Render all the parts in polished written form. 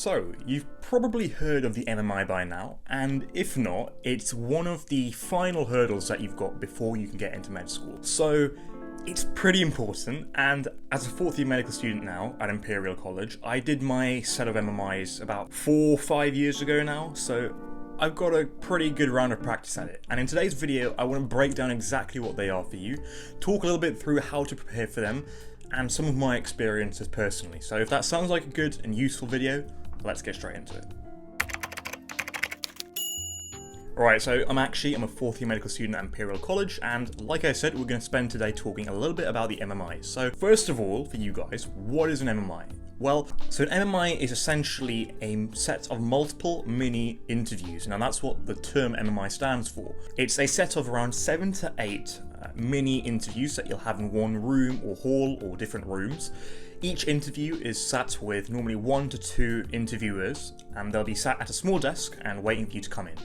So, you've probably heard of the MMI by now, and if not, it's one of the final hurdles that you've got before you can get into med school. So, it's pretty important, and as a fourth year medical student now at Imperial College, I did my set of MMIs about 4 or 5 years ago now, so I've got a pretty good round of practice at it. And in today's video, I want to break down exactly what they are for you, talk a little bit through how to prepare for them, and some of my experiences personally. So if that sounds like a good and useful video, let's get straight into it. Alright, so I'm Akshi, I'm a fourth year medical student at Imperial College, and like I said, we're going to spend today talking a little bit about the MMIs. So first of all, for you guys, what is an MMI? Well, so an MMI is essentially a set of multiple mini interviews. Now that's what the term MMI stands for. It's a set of around 7 to 8 mini interviews that you'll have in one room or hall or different rooms. Each interview is sat with normally 1 to 2 interviewers, and they'll be sat at a small desk and waiting for you to come in.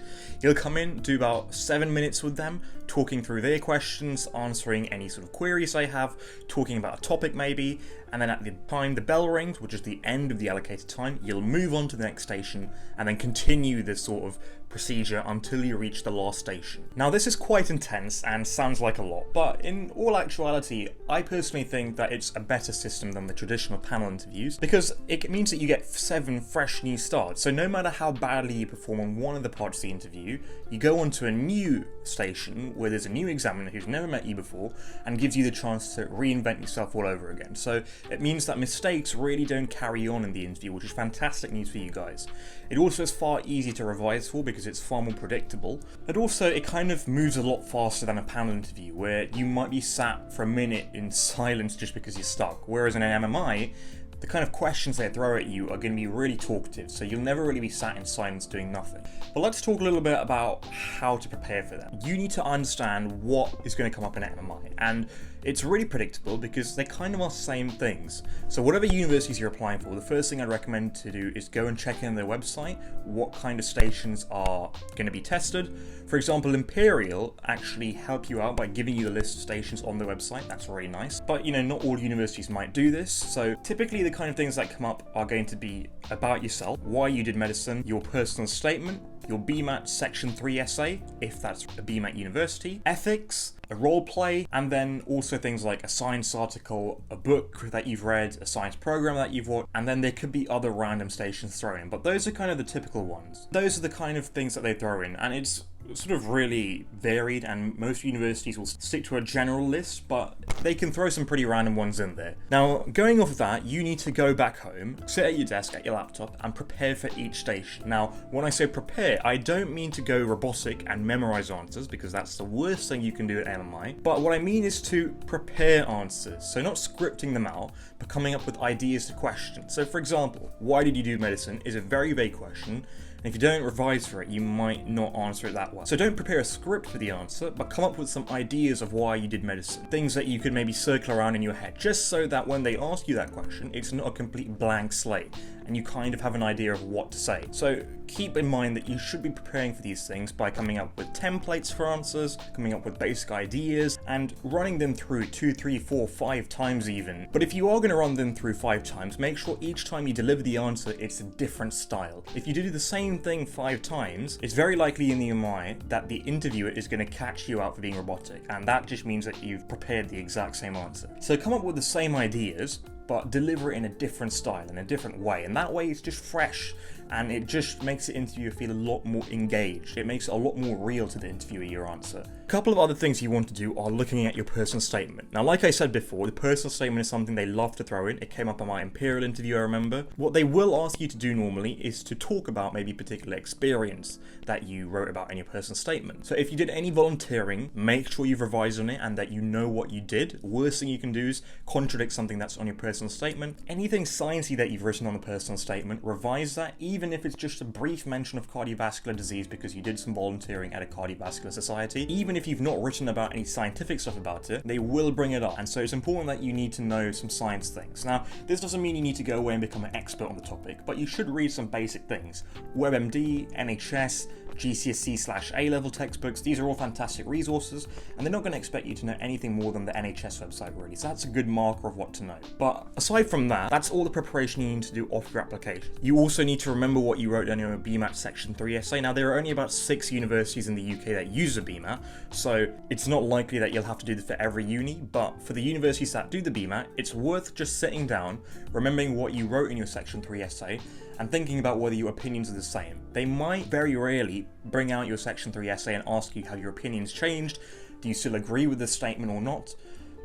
You'll come in, do about 7 minutes with them, talking through their questions, answering any sort of queries they have, talking about a topic maybe, and then at the time the bell rings, which is the end of the allocated time, you'll move on to the next station and then continue this sort of procedure until you reach the last station. Now this is quite intense and sounds like a lot, but in all actuality, I personally think that it's a better system than the traditional panel interviews because it means that you get 7 fresh new starts. So no matter how badly you perform on one of the parts of the interview, you go on to a new station where there's a new examiner who's never met you before and gives you the chance to reinvent yourself all over again. So it means that mistakes really don't carry on in the interview, which is fantastic news for you guys. It also is far easier to revise for because it's far more predictable. And also it kind of moves a lot faster than a panel interview where you might be sat for a minute in silence just because you're stuck. Whereas in an MMI, the kind of questions they throw at you are going to be really talkative, so you'll never really be sat in silence doing nothing. But let's talk a little bit about how to prepare for them. You need to understand what is going to come up in an MMI, and it's really predictable because they kind of are the same things. So whatever universities you're applying for, the first thing I'd recommend to do is go and check in their website what kind of stations are going to be tested. For example, Imperial actually help you out by giving you the list of stations on their website. That's really nice. But not all universities might do this. So typically the kind of things that come up are going to be about yourself, why you did medicine, your personal statement, your BMAT Section 3 essay, if that's a BMAT university, ethics, a role play, and then also things like a science article, a book that you've read, a science program that you've watched, and then there could be other random stations thrown in. But those are kind of the typical ones. Those are the kind of things that they throw in, and it's sort of really varied, and most universities will stick to a general list, but they can throw some pretty random ones in there. Now, going off of that, you need to go back home, sit at your desk, at your laptop, and prepare for each station. Now, when I say prepare, I don't mean to go robotic and memorize answers, because that's the worst thing you can do at MMI, but what I mean is to prepare answers. So not scripting them out, but coming up with ideas to questions. So for example, why did you do medicine is a very vague question, and if you don't revise for it, you might not answer it that well. So don't prepare a script for the answer, but come up with some ideas of why you did medicine. Things that you could maybe circle around in your head, just so that when they ask you that question, it's not a complete blank slate, and you kind of have an idea of what to say. So keep in mind that you should be preparing for these things by coming up with templates for answers, coming up with basic ideas, and running them through 2, 3, 4, 5 times even. But if you are going to run them through 5 times, make sure each time you deliver the answer, it's a different style. If you do the same thing 5 times, it's very likely in the MMI that the interviewer is going to catch you out for being robotic, and that just means that you've prepared the exact same answer. So come up with the same ideas, but deliver it in a different style, in a different way, and that way it's just fresh, and it just makes the interviewer feel a lot more engaged. It makes it a lot more real to the interviewer, your answer. A couple of other things you want to do are looking at your personal statement. Now, like I said before, the personal statement is something they love to throw in. It came up on my Imperial interview, I remember. What they will ask you to do normally is to talk about maybe a particular experience that you wrote about in your personal statement. So if you did any volunteering, make sure you've revised on it and that you know what you did. Worst thing you can do is contradict something that's on your personal statement. Anything sciencey that you've written on the personal statement, revise that, even if it's just a brief mention of cardiovascular disease because you did some volunteering at a cardiovascular society. Even if you've not written about any scientific stuff about it, they will bring it up. And so it's important that you need to know some science things. Now, this doesn't mean you need to go away and become an expert on the topic, but you should read some basic things. WebMD, NHS, GCSE/A-level textbooks, these are all fantastic resources, and they're not going to expect you to know anything more than the NHS website really, so that's a good marker of what to know. But But aside from that, that's all the preparation you need to do off your application. You also need to remember what you wrote down in your BMAT Section 3 essay. Now, there are only about 6 universities in the UK that use a BMAT, so it's not likely that you'll have to do this for every uni, but for the universities that do the BMAT, it's worth just sitting down, remembering what you wrote in your Section 3 essay, and thinking about whether your opinions are the same. They might very rarely bring out your Section 3 essay and ask you have your opinions changed, do you still agree with this statement or not?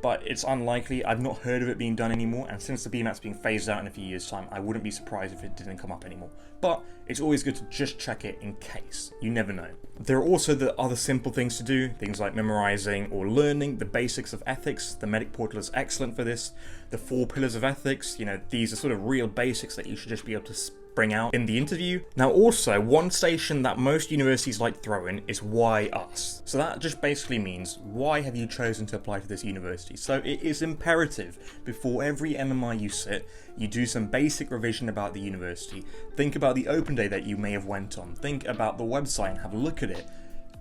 But it's unlikely. I've not heard of it being done anymore, and since the BMAT's being phased out in a few years' time, I wouldn't be surprised if it didn't come up anymore. But it's always good to just check it in case. You never know. There are also the other simple things to do, things like memorizing or learning the basics of ethics. The Medic Portal is excellent for this. The 4 pillars of ethics, these are sort of real basics that you should just be able to bring out in the interview. Now also, one station that most universities like to throw in is why us? So that just basically means, why have you chosen to apply to this university? So it is imperative before every MMI you sit, you do some basic revision about the university. Think about the open day that you may have went on. Think about the website and have a look at it.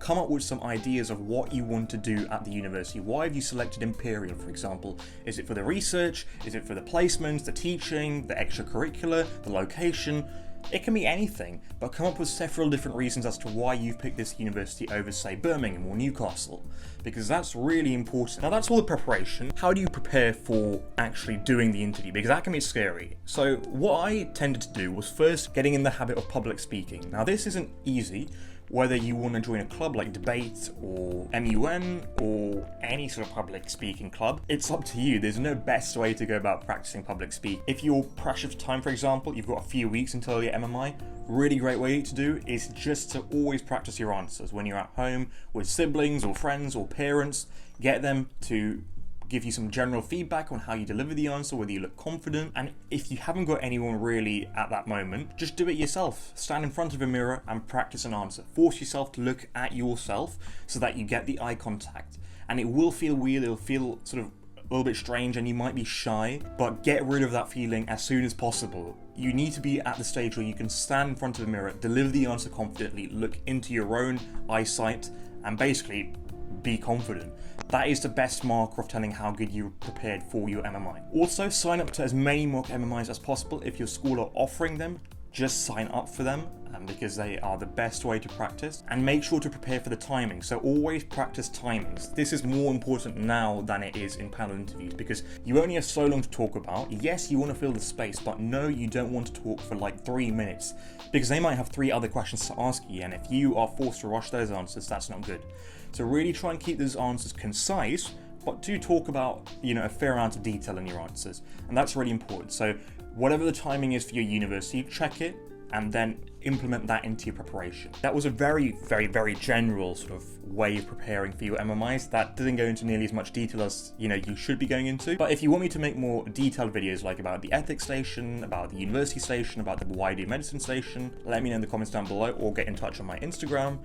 Come up with some ideas of what you want to do at the university. Why have you selected Imperial, for example? Is it for the research? Is it for the placements, the teaching, the extracurricular, the location? It can be anything, but come up with several different reasons as to why you've picked this university over, say, Birmingham or Newcastle, because that's really important. Now, that's all the preparation. How do you prepare for actually doing the interview? Because that can be scary. So what I tended to do was first getting in the habit of public speaking. Now, this isn't easy. Whether you want to join a club like Debate or MUN or any sort of public speaking club, it's up to you. There's no best way to go about practicing public speak. If you're pressed for time, for example, you've got a few weeks until your MMI, really great way to do is just to always practice your answers. When you're at home with siblings or friends or parents, get them to give you some general feedback on how you deliver the answer, whether you look confident. And if you haven't got anyone really at that moment, just do it yourself. Stand in front of a mirror and practice an answer. Force yourself to look at yourself so that you get the eye contact. And it will feel weird, it'll feel sort of a little bit strange, and you might be shy, but get rid of that feeling as soon as possible. You need to be at the stage where you can stand in front of a mirror, deliver the answer confidently, look into your own eyesight, and basically be confident. That is the best marker of telling how good you're prepared for your MMI. Also, sign up to as many mock MMIs as possible. If your school are offering them, just sign up for them because they are the best way to practice. And make sure to prepare for the timing. So always practice timings. This is more important now than it is in panel interviews because you only have so long to talk about. Yes, you want to fill the space, but no, you don't want to talk for like 3 minutes because they might have 3 other questions to ask you. And if you are forced to rush those answers, that's not good. So really try and keep those answers concise, but do talk about, a fair amount of detail in your answers. And that's really important. So whatever the timing is for your university, check it and then implement that into your preparation. That was a very, very, very general sort of way of preparing for your MMIs. That didn't go into nearly as much detail as, you should be going into. But if you want me to make more detailed videos like about the ethics station, about the university station, about the why do medicine station, let me know in the comments down below or get in touch on my Instagram.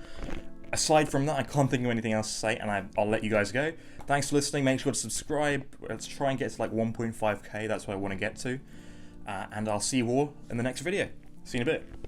Aside from that, I can't think of anything else to say, and I'll let you guys go. Thanks for listening. Make sure to subscribe. Let's try and get to like 1.5k. That's what I want to get to. And I'll see you all in the next video. See you in a bit.